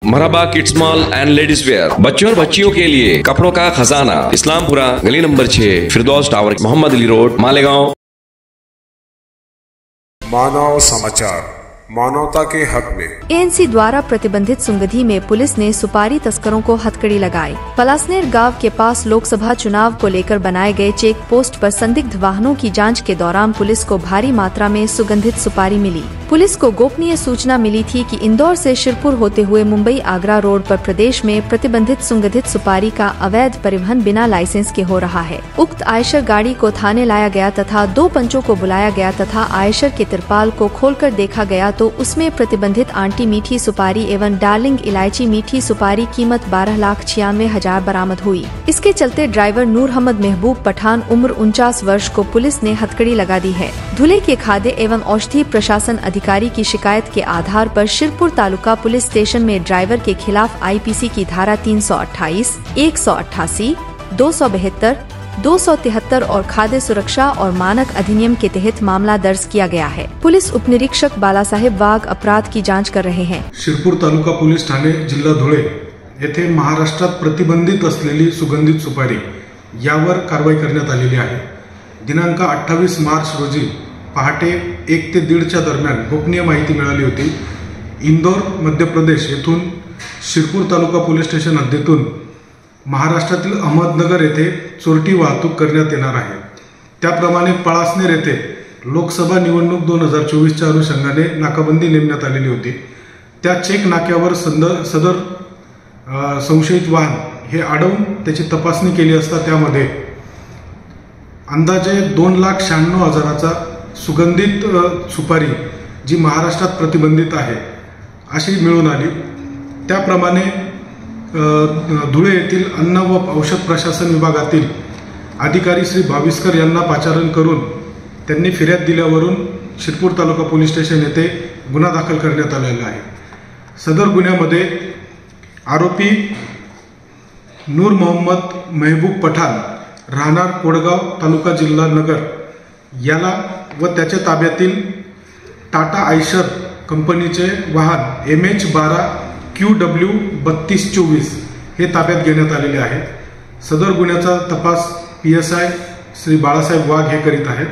Marhaba kids mall and ladies wear, बच्चों और बच्चियों के लिए कपड़ों का खजाना, इस्लामपुरा, गली number 6, Firdaus tower, Mohammed Ali road, Malegaon. Manav Samachar, मानवता के हक में। एएनसी द्वारा प्रतिबंधित सुंगधी में पुलिस ने सुपारी तस्करों को हथकड़ी लगाई। पलासनेर गांव के पास लोकसभा चुनाव को लेकर बनाए गए चेक पोस्ट पर संदिग्ध वाहनों की जांच के दौरान पुलिस को भारी मात्रा में सुगंधित सुपारी मिली। पुलिस को गोपनीय सूचना मिली थी कि इंदौर से शिरपुर होते हुए मुंबई आगरा रोड पर प्रदेश में प्रतिबंधित सुगंधित सुपारी का अवैध परिवहन बिना लाइसेंस के हो रहा है। उक्त आयशर गाड़ी को थाने लाया गया तथा 2 पंचों को बुलाया गया तथा आयशर के तिरपाल को खोलकर देखा गया तो उसमें प्रतिबंधित आंटी मीठी सुपारी एवं डार्लिंग इलायची मीठी सुपारी कीमत 12,96,000 बरामद हुई। इसके चलते ड्राइवर नूर अहमद महबूब पठान उम्र 49 वर्ष को पुलिस ने हथकड़ी लगा दी है। धुले के खाद्य एवं औषधि प्रशासन अधिकारी की शिकायत के आधार पर शिरपुर तालुका पुलिस स्टेशन में ड्राइवर के खिलाफ आईपीसी की धारा 328, 188, 272, 273 और खाद्य सुरक्षा और मानक अधिनियम के तहत मामला दर्ज किया गया है। पुलिस उप निरीक्षक बालासाहेब वाघ अपराध की जांच कर रहे हैं। शिरपूर तालुका पोलीस ठाणे जिल्हा धुळे येथे महाराष्ट्रात प्रतिबंधित असलेली सुगंधित सुपारी यावर कारवाई करण्यात आलेली आहे। दिनांक 28 मार्च रोजी पहाटे 1 ते 1:30 दरम्यान गोपनीय माहिती मिळाली होती। इंदौर मध्य प्रदेश येथून शिरपूर तालुका पोलीस स्टेशन हद्दीतून महाराष्ट्रातील अहमदनगर येथे चोरटी वाहतूक करण्यात येणार आहे। त्याप्रमाणे पळासनेर येथे लोकसभा निवडणूक 2024च्या अनुषंगाने नाकाबंदी नेमण्यात आलेली होती। त्या चेक नाक्यावर सदर संशयित वाहन हे अडवून त्याची तपासणी केली असता त्यामध्ये अंदाजे 2,96,000चा सुगंधित सुपारी जी महाराष्ट्रात प्रतिबंधित आहे अशी मिळून आली। त्याप्रमाणे धुळे येथील अन्न व औषध प्रशासन विभागातील अधिकारी श्री भाविस्कर यांना पाचारण करून त्यांनी फिर्याद दिल्यावरून शिरपूर तालुका पोलीस स्टेशन येथे गुन्हा दाखल करण्यात आलेला आहे। सदर गुन्ह्यामध्ये आरोपी नूर मोहम्मद महबूब पठाण राहणार कोडगाव तालुका जिल्हा नगर याला व त्याच्या ताब्यातील टाटा आयशर कंपनीचे वाहन MH12 QW 3224 हे ताब्यात घेण्यात आलेले आहे। सदर गुन्ह्याचा तपास PSI श्री बाळासाहेब वाघ हे करीत आहेत।